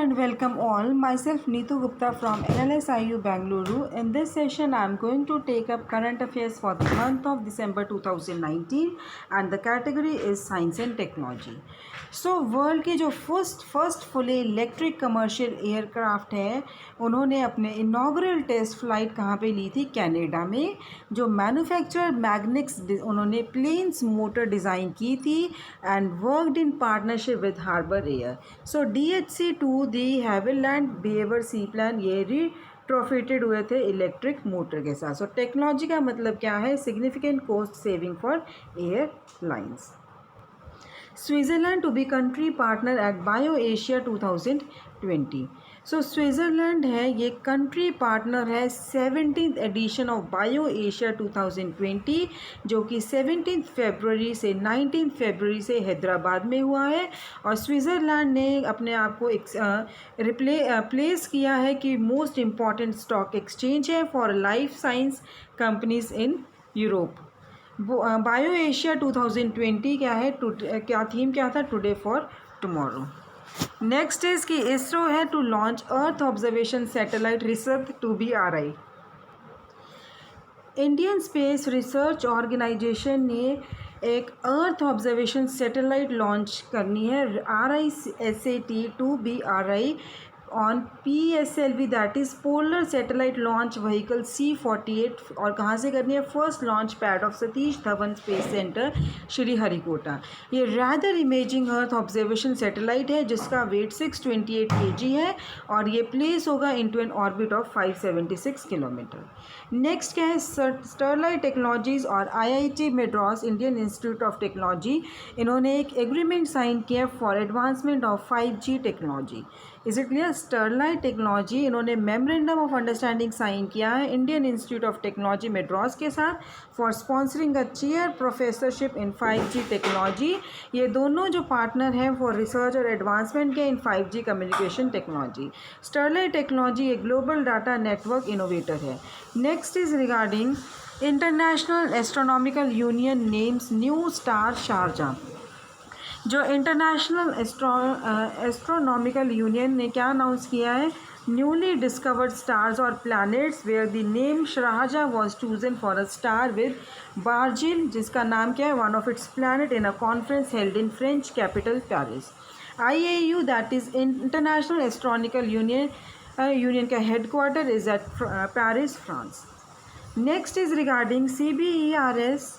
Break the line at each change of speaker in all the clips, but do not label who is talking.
and welcome all. Myself Neetu Gupta from NLSIU Bangalore. In this session, I am going to take up current affairs for the month of December 2019 and the category is Science and Technology. So, world की जो first fully electric commercial aircraft है, उन्होंने अपने inaugural test flight कहाँ पे ली थी? Canada में. जो मैन्युफैक्चरर मैग्निक्स उन्होंने प्लेन्स मोटर डिज़ाइन की थी and worked in partnership with Harbour Air. So DHC-2 de Havilland Beaver seaplane ये रिट्रोफिटेड हुए थे इलेक्ट्रिक मोटर के साथ. सो टेक्नोलॉजी का मतलब क्या है? Significant cost saving for airlines. Switzerland to be country partner at Bio Asia 2020. So Switzerland है ये कंट्री पार्टनर है 17th addition of bio Asia 2020 जो कि 17 फरवरी से 19 फरवरी से हैदराबाद में हुआ है. और स्विट्ज़रलैंड ने अपने आप को प्लेस किया है कि मोस्ट इम्पॉर्टेंट स्टॉक एक्सचेंज है for life science companies in Europe. Bio Asia 2020 क्या है? क्या थीम क्या था? Today for tomorrow. Next is कि इसरो है to launch earth observation satellite research to be RI. Indian space research organisation ने एक अर्थ ऑब्जर्वेशन सैटेलाइट लॉन्च करनी है RISAT to be RI on PSLV that is polar satellite launch vehicle C-48. और कहाँ से करनी है? First launch pad of Satish Dhawan space centre Sriharikota. ये rather imaging earth observation satellite है जिसका वेट 628 kg है और ये प्लेस होगा into an orbit of 576 kilometre. Next क्या है? स्टरलाइट टेक्नोलॉजीज़ और IIT Madras Indian institute of technology इन्होंने एक एग्रीमेंट साइन किया for advancement of 5G technology. Is it clear? Sterlite technology इन्होंने मेमोरेंडम ऑफ अंडरस्टैंडिंग साइन किया है Indian institute of technology Madras के साथ for sponsoring a chair professorship in 5G technology. ये दोनों जो पार्टनर हैं फॉर रिसर्च और एडवांसमेंट के in 5G communication technology. Sterlite technology एक ग्लोबल डाटा नेटवर्क इनोवेटर है. Next is regarding International astronomical Union names new star Sharjah. जो International astronomical Union ने क्या अनाउंस किया है? न्यूली डिस्कवर्ड स्टार्स और planets where the name Sharjah was chosen for a star with Barjeel जिसका नाम क्या है? One of its planet in a conference held in French capital Paris. IAU that is international astronomical union का headquarter is at Paris France. Next is regarding CBERS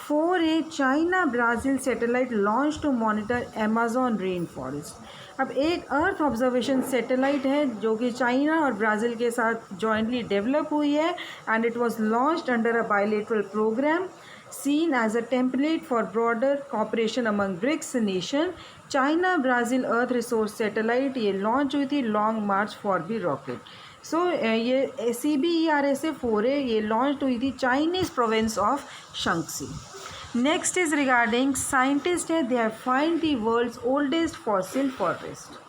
4A China Brazil satellite launch to monitor Amazon rainforest. अब एक earth observation satellite है जो कि China और Brazil के साथ jointly develop हुई है and it was launched under a bilateral programme seen as a template for broader cooperation among BRICS nation. China Brazil earth resource satellite ये लॉन्च हुई थी Long March four B rocket. So ये CBERS 4A ये launch हुई थी Chinese province of Shanxi. Next is regarding scientist है they have find the world's oldest fossil forest.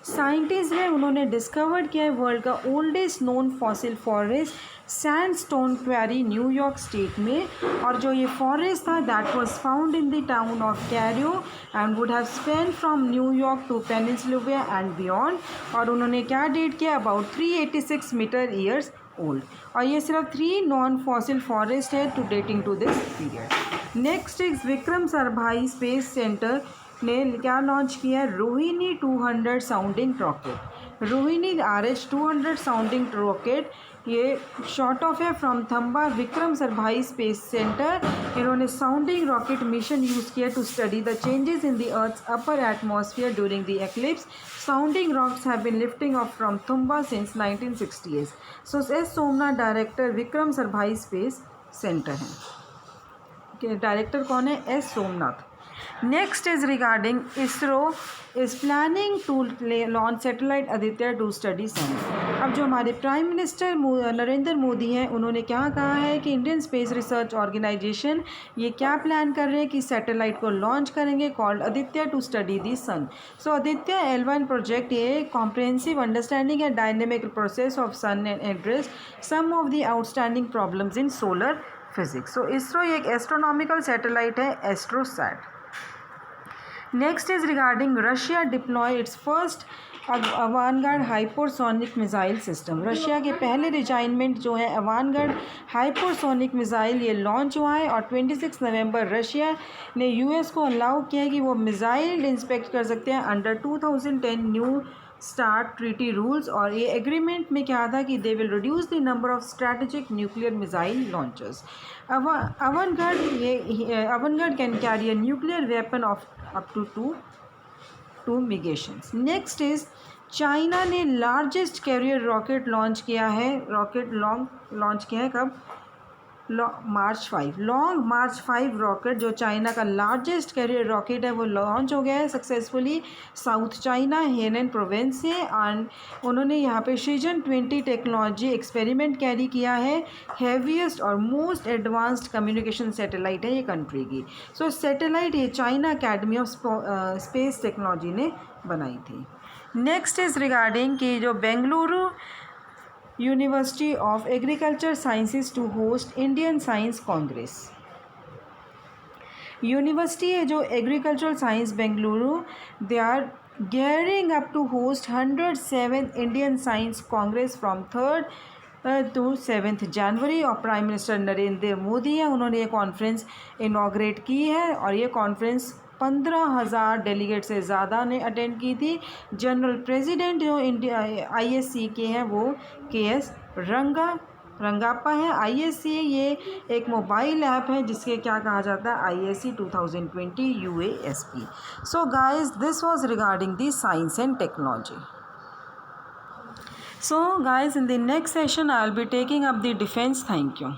Scientist है उन्होंने डिस्कवर्ड किया है वर्ल्ड का oldest known fossil forest sandstone quarry New York state में. और जो ये फॉरेस्ट था that was found in the town of Cairo and would have span from New York to peninsula and beyond. और उन्होंने क्या डेट किया? About 386 meter years old. और ये सिर्फ 3 नॉन फॉसिल फॉरेस्ट है to dating to this period. Next is Vikram Sarabhai space centre ने क्या लॉन्च किया है? Rohini 200 sounding rocket. Rohini RH-200 sounding rocket ये शॉर्ट ऑफ है from Thumba Vikram Sarabhai space centre. इन्होंने साउंडिंग रॉकेट मिशन यूज़ किया to study the changes in the earth's upper atmosphere during the eclipse. Sounding rocks have been lifting off from Thumba since 1960s. So S Somnath director Vikram Sarabhai space centre हैं. Director कौन है? S Somnath. Next is regarding ISRO is planning to launch satellite Aditya to study sun. अब जो हमारे prime minister Narendra Modi हैं उन्होंने क्या कहा है कि इंडियन स्पेस रिसर्च ऑर्गेनाइजेशन ये क्या प्लान कर रहे हैं कि सैटेलाइट को लॉन्च करेंगे called Aditya to study the sun. So Aditya L1 project ये comprehensive understanding and dynamic process of sun and address some of the outstanding problems in solar physics. So ISRO एक एस्ट्रोनॉमिकल सैटेलाइट है AstroSat. Next is regarding Russia deploy its first Avangard hypersonic missile system. Russia के पहले regiment जो है Avangard hypersonic missile ये launch हुआ है और 26 नवंबर रशिया ने यूएस को अलाउ किया है कि वो मिज़ाइल इंस्पेक्ट कर सकते हैं under 2010 new start treaty rules. और ये एग्रीमेंट में क्या था कि they will reduce the number of strategic nuclear missile launchers. Avangard can carry a nuclear weapon of up to 2 megatons. Next is China ने लार्जेस्ट कैरियर रॉकेट लॉन्च किया है। Launch किया है कब? मार्च 5। लॉन्ग मार्च 5 रॉकेट जो China का largest carrier rocket है वो लॉन्च हो गया है सक्सेसफुली साउथ चाइना हेनन प्रोविंस से। एंड उन्होंने यहाँ पे शिजन 20 टेक्नोलॉजी एक्सपेरिमेंट कैरी किया है। हैवीएस्ट और मोस्ट एडवांस्ड कम्युनिकेशन सैटेलाइट है ये कंट्री की। सो सैटेलाइट ये China academy of space technology ने बनाई थी। नेक्स्ट इज़ रिगार्डिंग कि जो Bengaluru university of agriculture sciences to host Indian science congress. University है जो agricultural science Bengaluru, they are gearing up to host 107th Indian science congress from 3rd to 7th January. और prime minister Narendra Modi है उन्होंने ये conference inaugurate की है और ये कॉन्फ्रेंस 15,000 डेलीगेट से ज़्यादा ने अटेंड की थी। जनरल प्रेसिडेंट जो इंडिया ISC के हैं वो KS रंगाप्पा है। ISC ये एक मोबाइल ऐप है जिसके क्या कहा जाता है ISC 2020 UASP। So guys this was regarding the science and technology. So guys, in the next session I will be taking up the defense. Thank you.